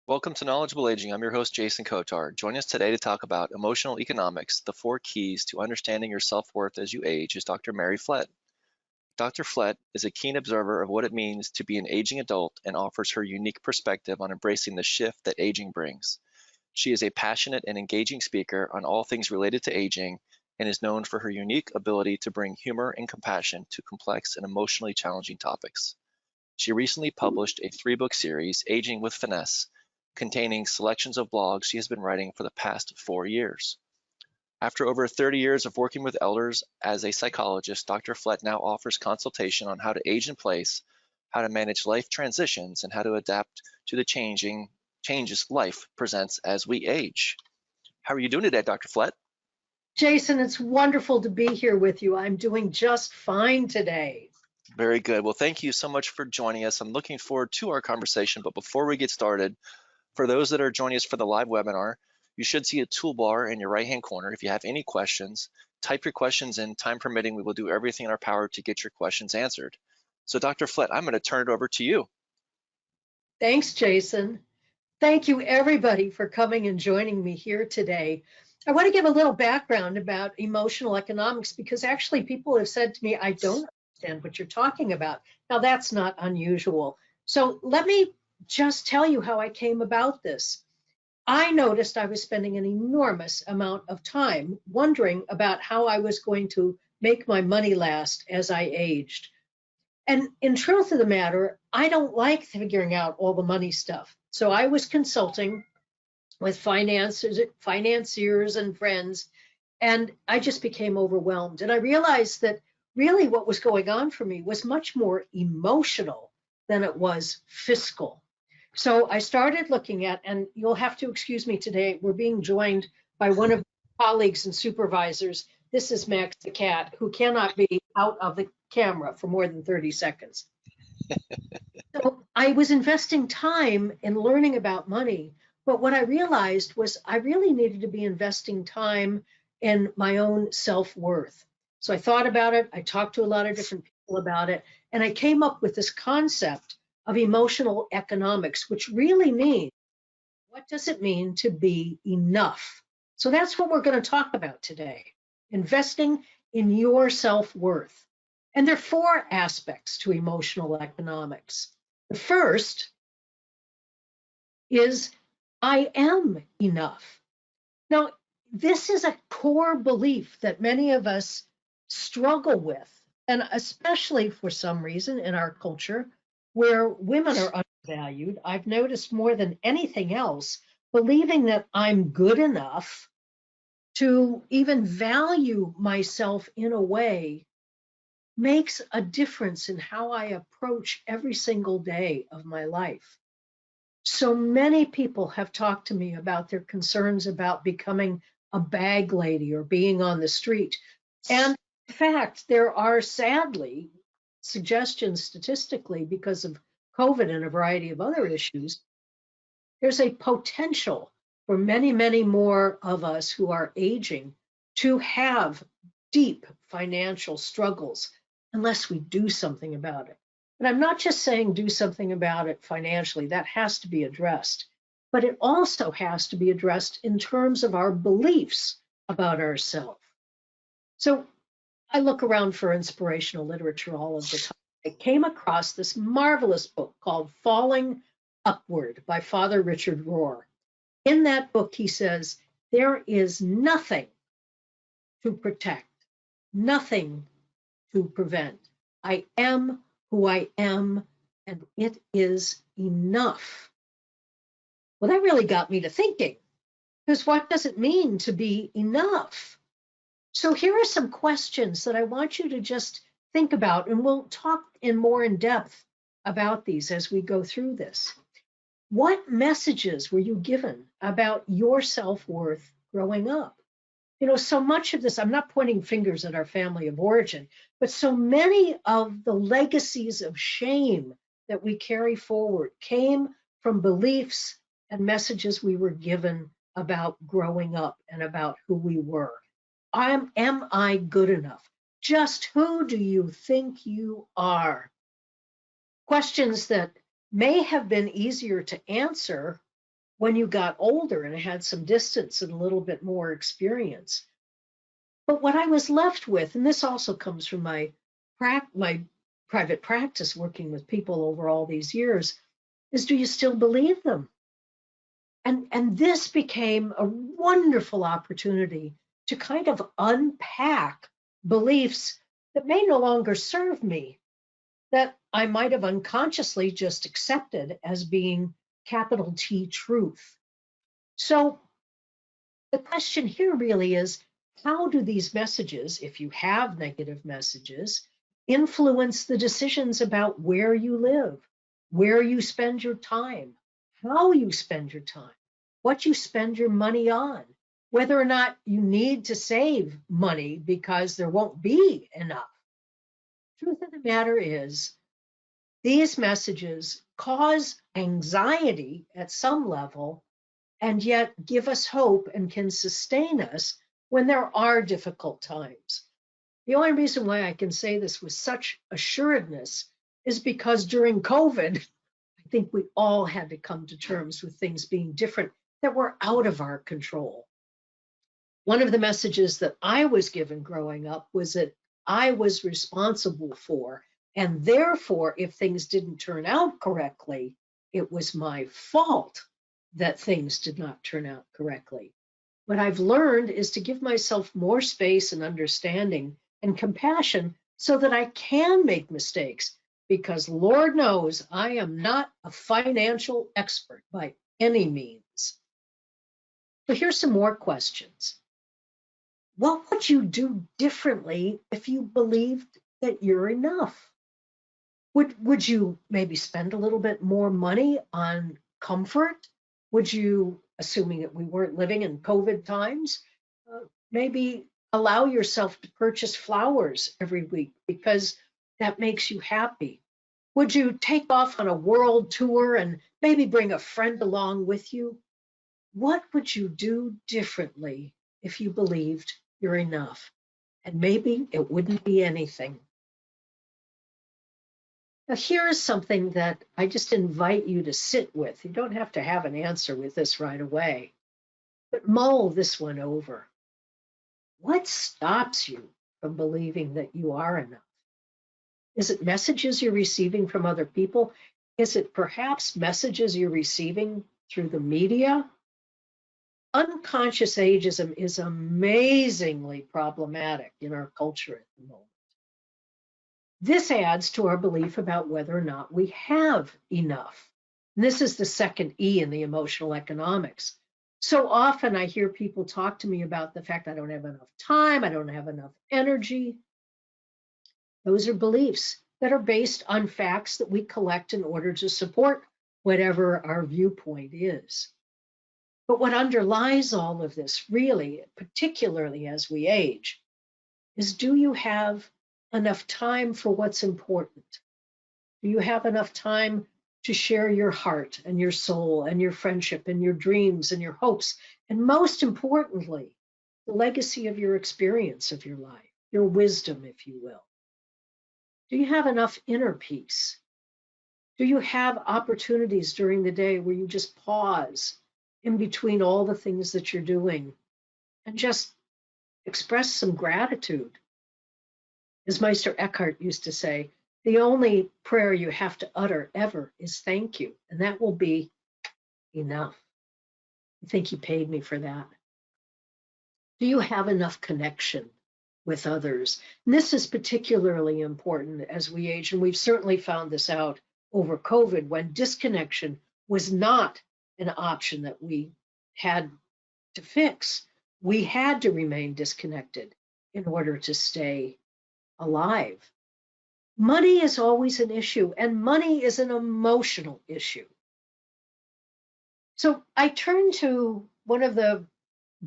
Welcome to Knowledgeable Aging. I'm your host, Jason Kotar. Join us today to talk about emotional economics, the four keys to understanding your self-worth as you age, is Dr. Mary Flett. Dr. Flett is a keen observer of what it means to be an aging adult and offers her unique perspective on embracing the shift that aging brings. She is a passionate and engaging speaker on all things related to aging and is known for her unique ability to bring humor and compassion to complex and emotionally challenging topics. She recently published a three-book series, Aging with Finesse, containing selections of blogs she has been writing for the past 4 years. After over 30 years of working with elders as a psychologist, Dr. Flett now offers consultation on how to age in place, how to manage life transitions, and how to adapt to the changes life presents as we age. How are you doing today, Dr. Flett? Jason, it's wonderful to be here with you. I'm doing just fine today. Very good. Well, thank you so much for joining us. I'm looking forward to our conversation, but before we get started, for those that are joining us for the live webinar, you should see a toolbar in your right-hand corner. If you have any questions, type your questions in. Time permitting, we will do everything in our power to get your questions answered. So Dr. Flett, I'm going to turn it over to you. Thanks, Jason. Thank you, everybody, for coming and joining me here today. I want to give a little background about emotional economics because actually people have said to me, I don't understand what you're talking about. Now, that's not unusual. So let me just tell you how I came about this. I noticed I was spending an enormous amount of time wondering about how I was going to make my money last as I aged. And in truth of the matter, I don't like figuring out all the money stuff. So I was consulting with financiers and friends, and I just became overwhelmed. And I realized that really what was going on for me was much more emotional than it was fiscal. So I started looking at, and you'll have to excuse me today, we're being joined by one of my colleagues and supervisors. This is Max the cat, who cannot be out of the camera for more than 30 seconds. So I was investing time in learning about money, but what I realized was I really needed to be investing time in my own self-worth. So I thought about it, I talked to a lot of different people about it, and I came up with this concept of emotional economics, which really means, what does it mean to be enough? So that's what we're going to talk about today, investing in your self-worth. And there are four aspects to emotional economics. The first is I am enough. Now, this is a core belief that many of us struggle with, and especially for some reason in our culture where women are undervalued. I've noticed more than anything else, believing that I'm good enough to even value myself in a way makes a difference in how I approach every single day of my life. So many people have talked to me about their concerns about becoming a bag lady or being on the street. And in fact, there are sadly suggestions statistically because of COVID and a variety of other issues. There's a potential for many, many more of us who are aging to have deep financial struggles unless we do something about it. And I'm not just saying do something about it financially, that has to be addressed, but it also has to be addressed in terms of our beliefs about ourselves. So I look around for inspirational literature all of the time. I came across this marvelous book called Falling Upward by Father Richard Rohr. In that book, he says, there is nothing to protect, nothing to prevent. I am who I am, and it is enough. Well, that really got me to thinking, because what does it mean to be enough? So here are some questions that I want you to just think about, and we'll talk more in depth about these as we go through this. What messages were you given about your self-worth growing up? You know, so much of this, I'm not pointing fingers at our family of origin, but so many of the legacies of shame that we carry forward came from beliefs and messages we were given about growing up and about who we were. Am I good enough? Just who do you think you are? Questions that may have been easier to answer when you got older and had some distance and a little bit more experience. But what I was left with, and this also comes from my private practice working with people over all these years, is do you still believe them? And this became a wonderful opportunity to kind of unpack beliefs that may no longer serve me, that I might have unconsciously just accepted as being capital T truth. So the question here really is, how do these messages, if you have negative messages, influence the decisions about where you live, where you spend your time, how you spend your time, what you spend your money on, whether or not you need to save money because there won't be enough? Truth of the matter is, these messages cause anxiety at some level and yet give us hope and can sustain us when there are difficult times. The only reason why I can say this with such assuredness is because during COVID, I think we all had to come to terms with things being different that were out of our control. One of the messages that I was given growing up was that I was responsible for, and therefore, if things didn't turn out correctly, it was my fault that things did not turn out correctly. What I've learned is to give myself more space and understanding and compassion so that I can make mistakes, because Lord knows I am not a financial expert by any means. But here's some more questions. What would you do differently if you believed that you're enough? Would you maybe spend a little bit more money on comfort? Would you, assuming that we weren't living in COVID times, maybe allow yourself to purchase flowers every week because that makes you happy? Would you take off on a world tour and maybe bring a friend along with you? What would you do differently if you believed you're enough? And maybe it wouldn't be anything. Now, here is something that I just invite you to sit with. You don't have to have an answer with this right away, but mull this one over. What stops you from believing that you are enough? Is it messages you're receiving from other people? Is it perhaps messages you're receiving through the media? Unconscious ageism is amazingly problematic in our culture at the moment. This adds to our belief about whether or not we have enough. And this is the second E in the emotional economics. So often I hear people talk to me about the fact I don't have enough time, I don't have enough energy. Those are beliefs that are based on facts that we collect in order to support whatever our viewpoint is. But what underlies all of this, really, particularly as we age, is, do you have enough time for what's important? Do you have enough time to share your heart and your soul and your friendship and your dreams and your hopes? And most importantly, the legacy of your experience of your life, your wisdom, if you will. Do you have enough inner peace? Do you have opportunities during the day where you just pause in between all the things that you're doing and just express some gratitude? As Meister Eckhart used to say, the only prayer you have to utter ever is thank you, and that will be enough. I think you paid me for that. Do you have enough connection with others? And this is particularly important as we age, and we've certainly found this out over COVID, when disconnection was not an option that we had to fix. We had to remain disconnected in order to stay alive. Money is always an issue, and money is an emotional issue. So I turn to one of the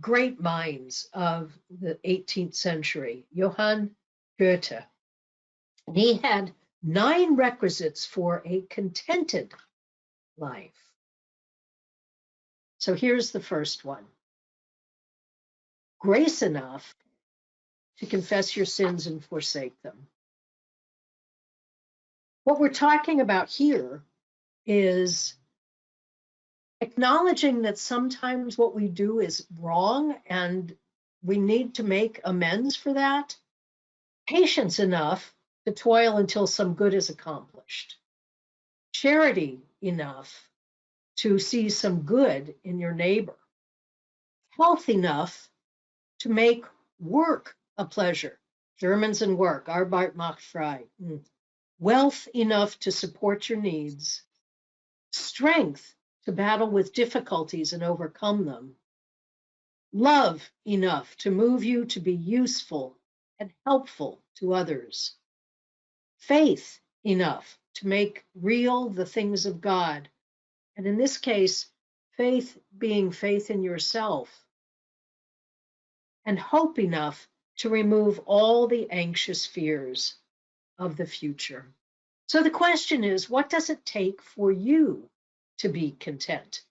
great minds of the 18th century, Johann Goethe. And he had 9 requisites for a contented life. So here's the first one. Grace enough to confess your sins and forsake them. What we're talking about here is Acknowledging that sometimes what we do is wrong and we need to make amends for that. Patience enough to toil until some good is accomplished. Charity enough to see some good in your neighbor. Health enough to make work a pleasure. Germans and work, Arbeit macht frei. Wealth enough to support your needs. Strength to battle with difficulties and overcome them. Love enough to move you to be useful and helpful to others. Faith enough to make real the things of God. And in this case, faith being faith in yourself. And hope enough to remove all the anxious fears of the future. So the question is, what does it take for you to be content?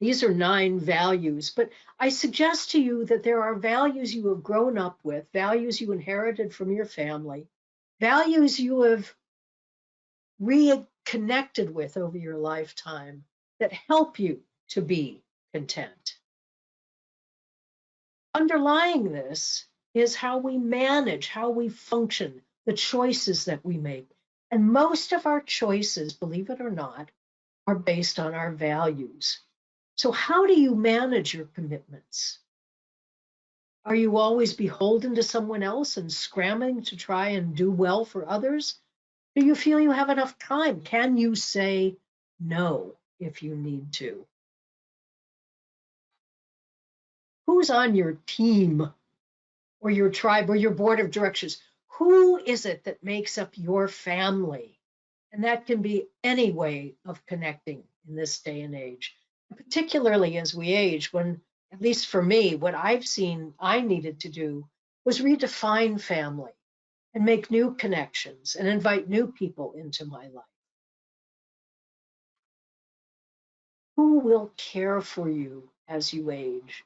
These are 9 values, but I suggest to you that there are values you have grown up with, values you inherited from your family, values you have reconnected with over your lifetime that help you to be content. Underlying this is how we manage, how we function, the choices that we make. And most of our choices, believe it or not, are based on our values. So how do you manage your commitments? Are you always beholden to someone else and scrambling to try and do well for others? Do you feel you have enough time? Can you say no if you need to? Who's on your team or your tribe or your board of directors? Who is it that makes up your family? And that can be any way of connecting in this day and age, particularly as we age, when, at least for me, what I've seen I needed to do was redefine family and make new connections and invite new people into my life. Who will care for you as you age?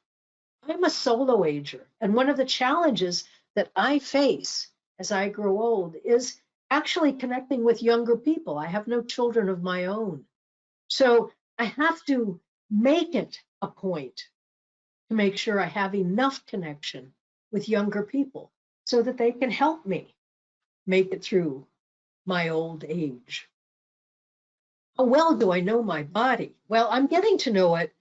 I'm a solo ager, and one of the challenges that I face as I grow old is actually connecting with younger people. I have no children of my own. So I have to make it a point to make sure I have enough connection with younger people so that they can help me make it through my old age. How well do I know my body? Well, I'm getting to know it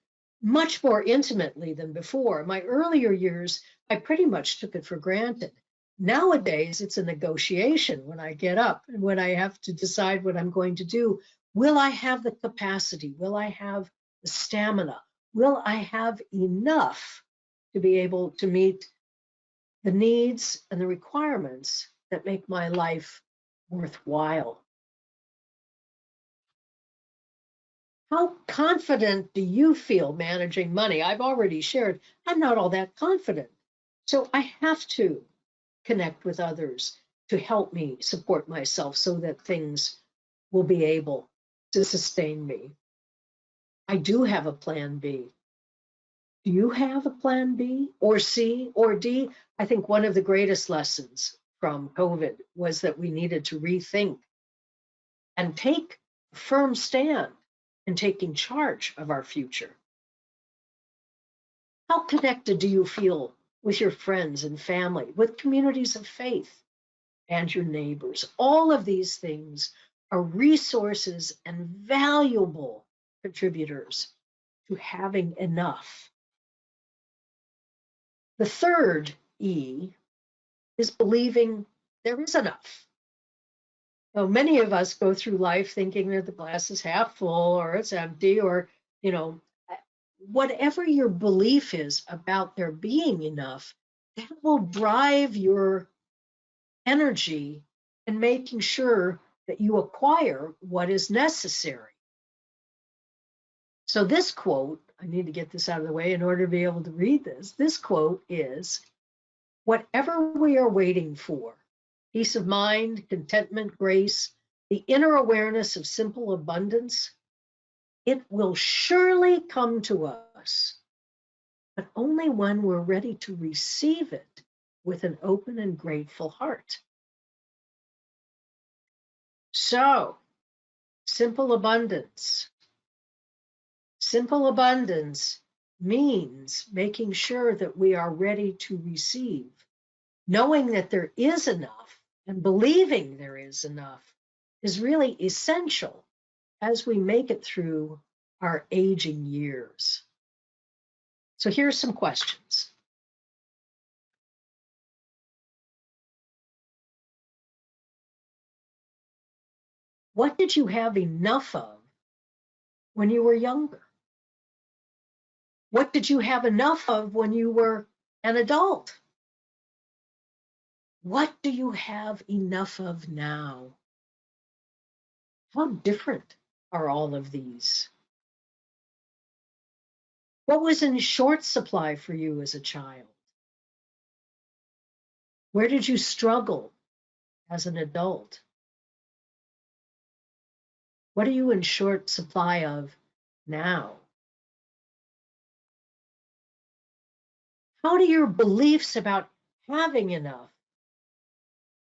much more intimately than before. My earlier years, I pretty much took it for granted. Nowadays, it's a negotiation when I get up and when I have to decide what I'm going to do. Will I have the capacity? Will I have the stamina? Will I have enough to be able to meet the needs and the requirements that make my life worthwhile? How confident do you feel managing money? I've already shared, I'm not all that confident. So I have to connect with others to help me support myself so that things will be able to sustain me. I do have a plan B. Do you have a plan B or C or D? I think one of the greatest lessons from COVID was that we needed to rethink and take a firm stand in taking charge of our future. How connected do you feel with your friends and family, with communities of faith and your neighbors? All of these things are resources and valuable contributors to having enough. The third E is believing there is enough. Now, many of us go through life thinking that the glass is half full or it's empty, or, whatever your belief is about there being enough, that will drive your energy in making sure that you acquire what is necessary. So this quote, I need to get this out of the way in order to be able to read this. This quote is, whatever we are waiting for, peace of mind, contentment, grace, the inner awareness of simple abundance, it will surely come to us, but only when we're ready to receive it with an open and grateful heart. So, simple abundance, Simple abundance means making sure that we are ready to receive, knowing that there is enough and believing there is enough is really essential as we make it through our aging years. So here's some questions. What did you have enough of when you were younger? What did you have enough of when you were an adult? What do you have enough of now? How different are all of these? What was in short supply for you as a child? Where did you struggle as an adult? What are you in short supply of now? How do your beliefs about having enough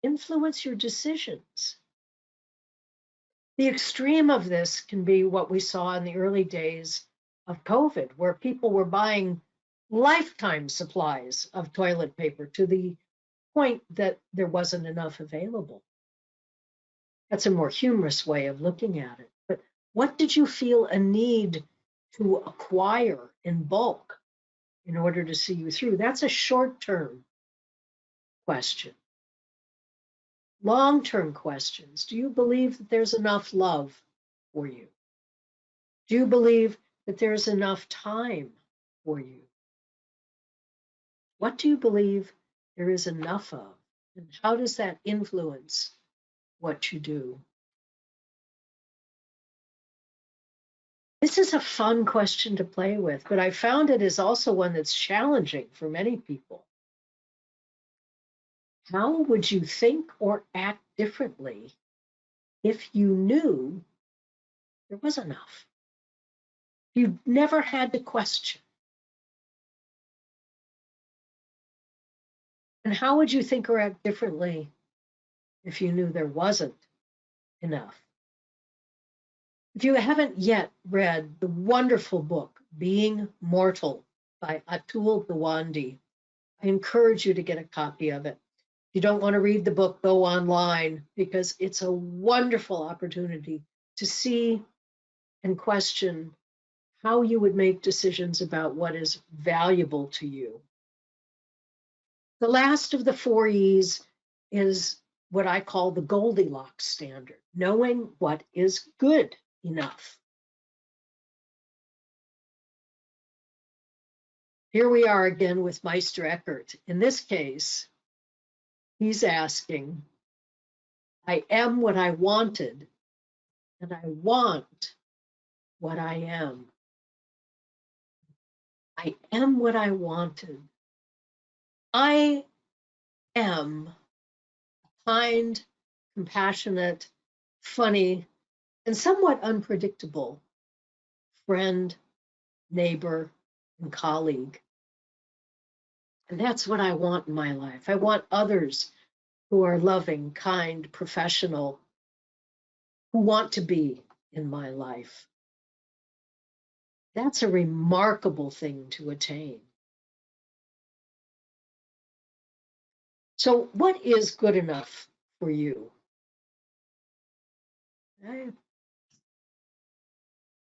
influence your decisions? The extreme of this can be what we saw in the early days of COVID, where people were buying lifetime supplies of toilet paper to the point that there wasn't enough available. That's a more humorous way of looking at it. But what did you feel a need to acquire in bulk in order to see you through? That's a short-term question. Long-term questions. Do you believe that there's enough love for you? Do you believe that there's enough time for you? What do you believe there is enough of? And how does that influence what you do? This is a fun question to play with, but I found it is also one that's challenging for many people. How would you think or act differently if you knew there was enough? You never had to question. And how would you think or act differently if you knew there wasn't enough? If you haven't yet read the wonderful book, Being Mortal by Atul Gawande, I encourage you to get a copy of it. If you don't want to read the book, go online because it's a wonderful opportunity to see and question how you would make decisions about what is valuable to you. The last of the 4 E's is what I call the Goldilocks standard, knowing what is good enough. Here we are again with Meister Eckhart. In this case, he's asking, I am what I wanted, and I want what I am. I am what I wanted. I am kind, compassionate, funny, and somewhat unpredictable friend, neighbor, and colleague. And that's what I want in my life. I want others who are loving, kind, professional, who want to be in my life. That's a remarkable thing to attain. So what is good enough for you?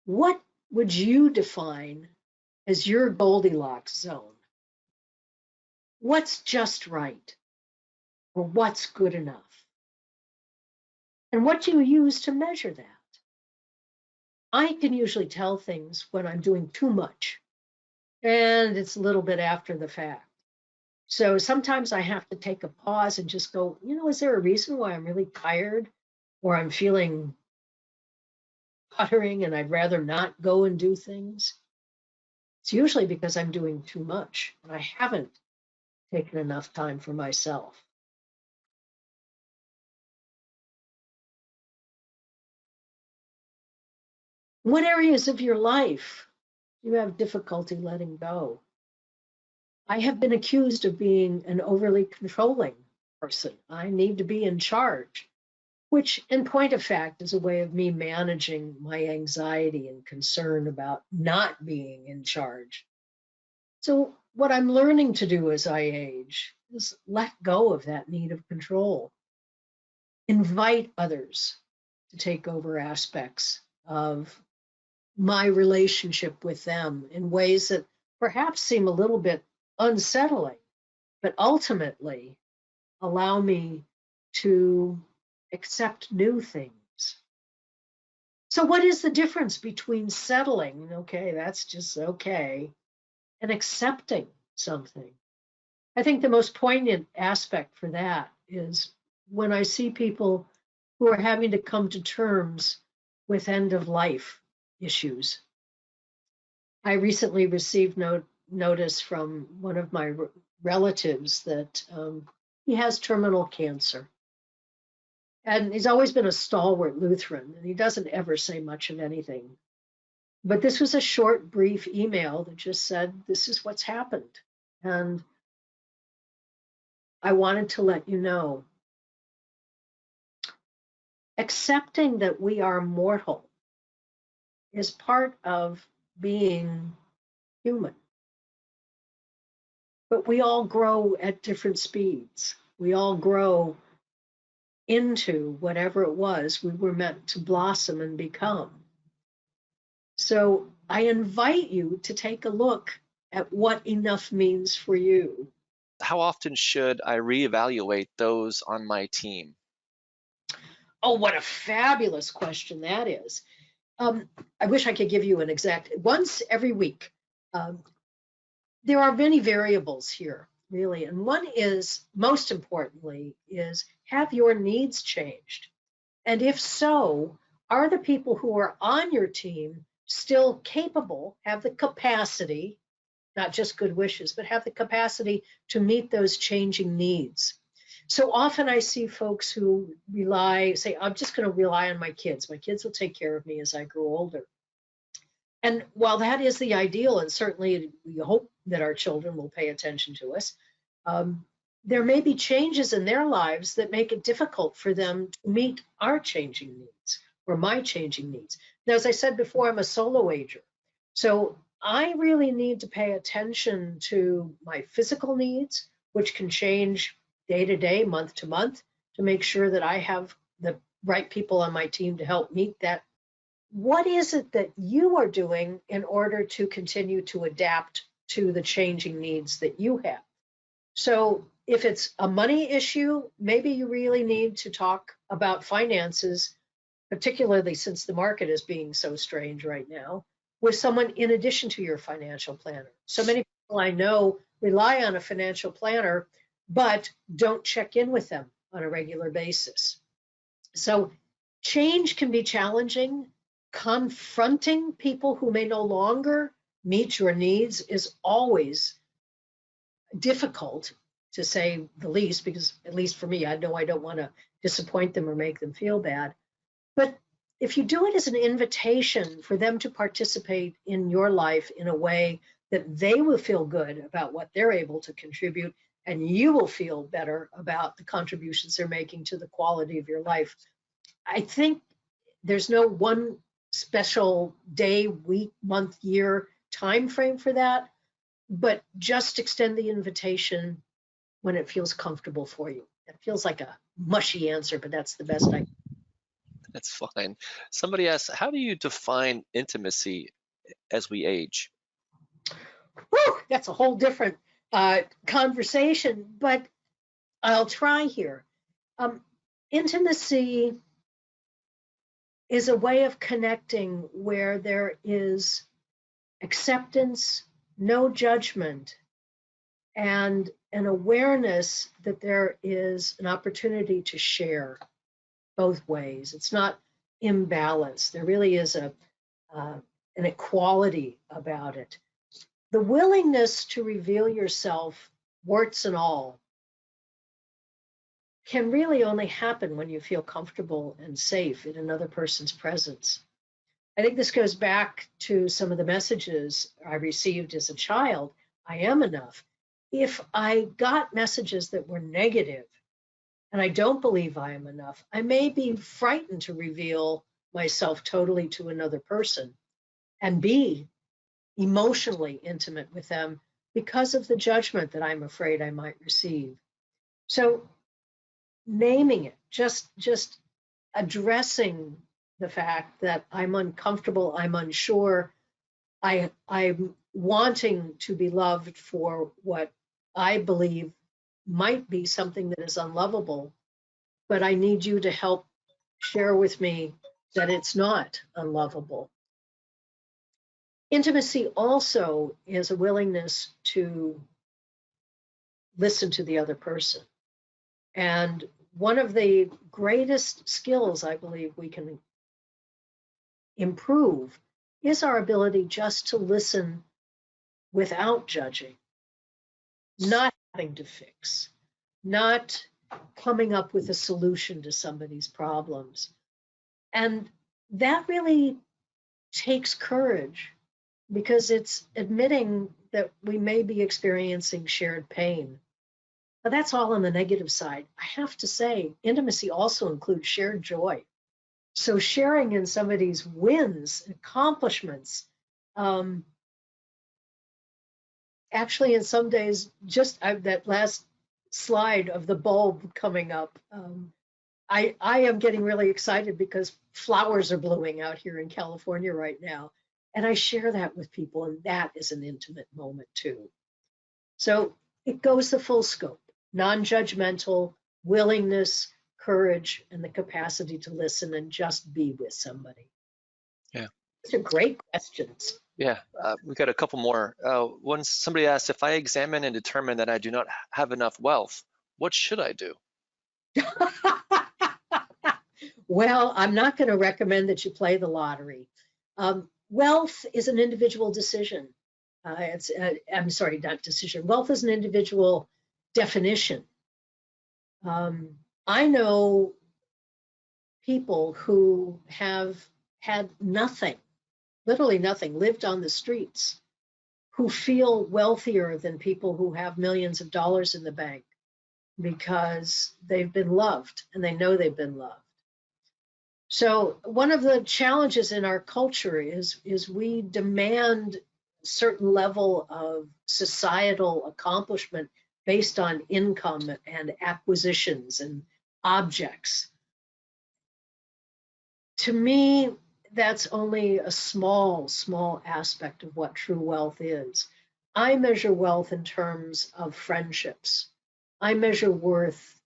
What would you define as your Goldilocks zone? What's just right? Or what's good enough? And what do you use to measure that? I can usually tell things when I'm doing too much, and it's a little bit after the fact. So sometimes I have to take a pause and just go, is there a reason why I'm really tired or I'm feeling puttering and I'd rather not go and do things? It's usually because I'm doing too much and I haven't taken enough time for myself. What areas of your life do you have difficulty letting go? I have been accused of being an overly controlling person. I need to be in charge. which in point of fact is a way of me managing my anxiety and concern about not being in charge. So what I'm learning to do as I age is let go of that need of control, invite others to take over aspects of my relationship with them in ways that perhaps seem a little bit unsettling, but ultimately allow me to accept new things. So, what is the difference between settling, okay, that's just okay, and accepting something? I think the most poignant aspect for that is when I see people who are having to come to terms with end of life issues. I recently received notice from one of my relatives that he has terminal cancer. And he's always been a stalwart Lutheran, and he doesn't ever say much of anything. But this was a short, brief email that just said, this is what's happened. And I wanted to let you know. Accepting that we are mortal is part of being human. But we all grow at different speeds. We all grow into whatever it was we were meant to blossom and become. So I invite you to take a look at what enough means for you. How often should I reevaluate those on my team? Oh, what a fabulous question that is. I wish I could give you an exact, once every week. There are many variables here, really. And one is, most importantly, is have your needs changed? And if so, are the people who are on your team still capable, have the capacity, not just good wishes, but have the capacity to meet those changing needs? So often I see folks who say, I'm just going to rely on my kids. My kids will take care of me as I grow older. And while that is the ideal, and certainly we hope that our children will pay attention to us, there may be changes in their lives that make it difficult for them to meet our changing needs or my changing needs. Now, as I said before, I'm a solo ager. So I really need to pay attention to my physical needs, which can change day to day, month to month, to make sure that I have the right people on my team to help meet that. What is it that you are doing in order to continue to adapt to the changing needs that you have? So if it's a money issue, maybe you really need to talk about finances, particularly since the market is being so strange right now, with someone in addition to your financial planner. So many people I know rely on a financial planner, but don't check in with them on a regular basis. So change can be challenging. Confronting people who may no longer meet your needs is always difficult, to say the least, because at least for me, I know I don't want to disappoint them or make them feel bad. But if you do it as an invitation for them to participate in your life in a way that they will feel good about what they're able to contribute, and you will feel better about the contributions they're making to the quality of your life, I think there's no one special day, week, month, year time frame for that, but just extend the invitation when it feels comfortable for you. It feels like a mushy answer, but that's the best I can. That's fine. Somebody asks, how do you define intimacy as we age? Whew, that's a whole different conversation, but I'll try here. Intimacy is a way of connecting where there is acceptance, no judgment, and an awareness that there is an opportunity to share both ways. It's not imbalance. There really is an equality about it. The willingness to reveal yourself, warts and all, can really only happen when you feel comfortable and safe in another person's presence. I think this goes back to some of the messages I received as a child. I am enough. If I got messages that were negative, and I don't believe I am enough, I may be frightened to reveal myself totally to another person and be emotionally intimate with them because of the judgment that I'm afraid I might receive. So naming it, just addressing the fact that I'm uncomfortable, I'm unsure, I'm wanting to be loved for what I believe might be something that is unlovable, but I need you to help share with me that it's not unlovable. Intimacy also is a willingness to listen to the other person. And one of the greatest skills I believe we can improve is our ability just to listen without judging, not having to fix, not coming up with a solution to somebody's problems. And that really takes courage because it's admitting that we may be experiencing shared pain. But that's all on the negative side. I have to say, intimacy also includes shared joy. So sharing in somebody's wins, accomplishments, actually in some days, just that last slide of the bulb coming up, I am getting really excited because flowers are blooming out here in California right now. And I share that with people, and that is an intimate moment too. So it goes the full scope, non-judgmental, willingness, courage, and the capacity to listen and just be with somebody. Yeah. These are great questions. Yeah, we got a couple more. One, somebody asked, if I examine and determine that I do not have enough wealth, what should I do? Well, I'm not going to recommend that you play the lottery. Wealth is an individual decision. I'm sorry, not decision. Wealth is an individual definition. I know people who have had nothing, literally nothing, lived on the streets, who feel wealthier than people who have millions of dollars in the bank because they've been loved and they know they've been loved. So one of the challenges in our culture is we demand a certain level of societal accomplishment based on income and acquisitions and objects. To me, that's only a small aspect of what true wealth is. I measure wealth in terms of friendships. I measure wealth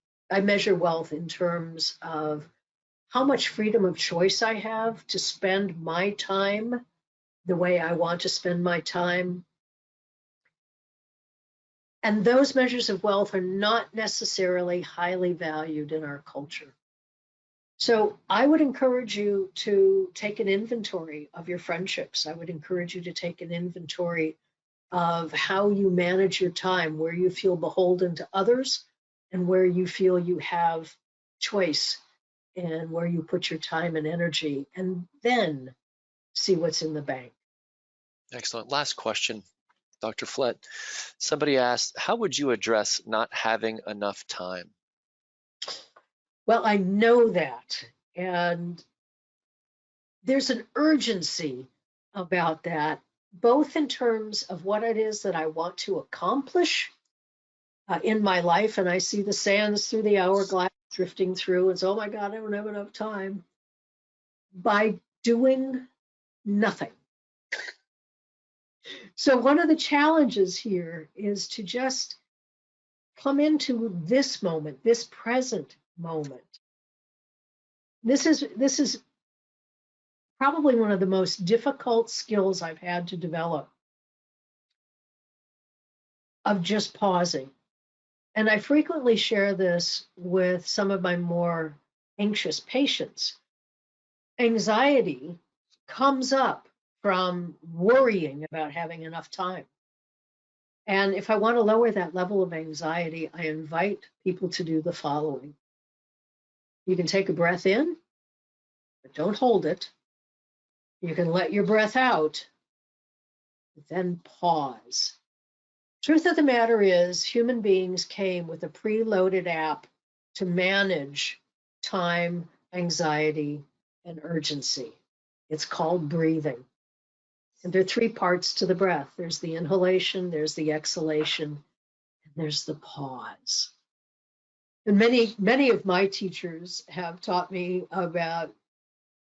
in terms of how much freedom of choice I have to spend my time the way I want to spend my time. And those measures of wealth are not necessarily highly valued in our culture. So I would encourage you to take an inventory of your friendships. I would encourage you to take an inventory of how you manage your time, where you feel beholden to others and where you feel you have choice and where you put your time and energy, and then see what's in the bank. Excellent. Last question, Dr. Flett. Somebody asked, how would you address not having enough time? Well, I know that. And there's an urgency about that, both in terms of what it is that I want to accomplish in my life. And I see the sands through the hourglass drifting through. It's, oh my God, I don't have enough time. By doing nothing. So one of the challenges here is to just come into this moment, this present moment. This is probably one of the most difficult skills I've had to develop, of just pausing. And I frequently share this with some of my more anxious patients. Anxiety comes up from worrying about having enough time. And if I want to lower that level of anxiety, I invite people to do the following. You can take a breath in, but don't hold it. You can let your breath out, then pause. Truth of the matter is, human beings came with a preloaded app to manage time, anxiety, and urgency. It's called breathing. And there are three parts to the breath. There's the inhalation, there's the exhalation, and there's the pause. And many of my teachers have taught me about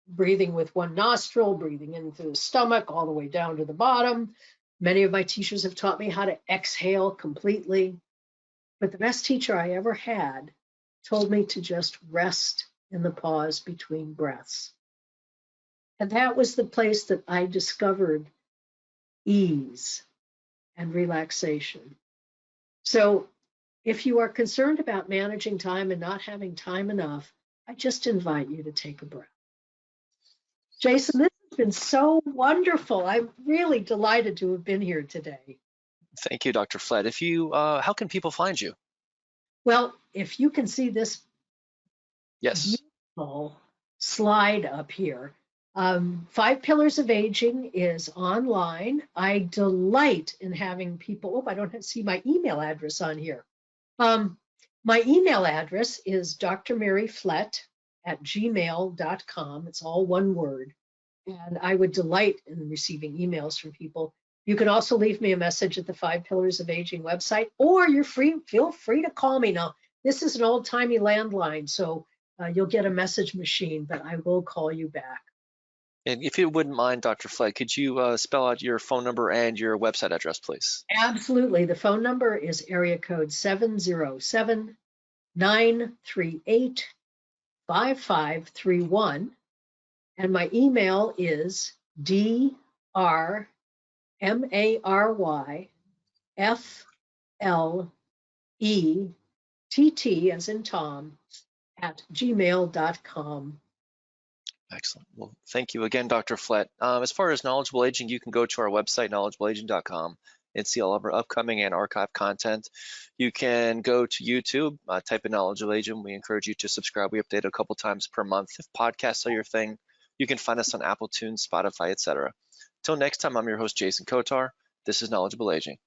breathing with one nostril, breathing in through the stomach, all the way down to the bottom. Many of my teachers have taught me how to exhale completely. But the best teacher I ever had told me to just rest in the pause between breaths. And that was the place that I discovered ease and relaxation. So if you are concerned about managing time and not having time enough, I just invite you to take a breath. Jason, this has been so wonderful. I'm really delighted to have been here today. Thank you, Dr. Flett. How can people find you? Well, if you can see this Yes. beautiful slide up here, 5 Pillars of Aging is online. I delight in having people, I don't see my email address on here. My email address is drmaryflett@gmail.com. It's all one word. And I would delight in receiving emails from people. You can also leave me a message at the 5 Pillars of Aging website, or feel free to call me. Now, this is an old-timey landline, so you'll get a message machine, but I will call you back. And if you wouldn't mind, Dr. Flett, could you spell out your phone number and your website address, please? Absolutely. The phone number is area code 707-938-5531. And my email is drmaryflett, as in Tom, @gmail.com. Excellent. Well, thank you again, Dr. Flett. As far as Knowledgeable Aging, you can go to our website, knowledgeableaging.com, and see all of our upcoming and archive content. You can go to YouTube, type in Knowledgeable Aging. We encourage you to subscribe. We update a couple times per month. If podcasts are your thing, you can find us on Apple, Tunes, Spotify, etc. Till next time, I'm your host, Jason Kotar. This is Knowledgeable Aging.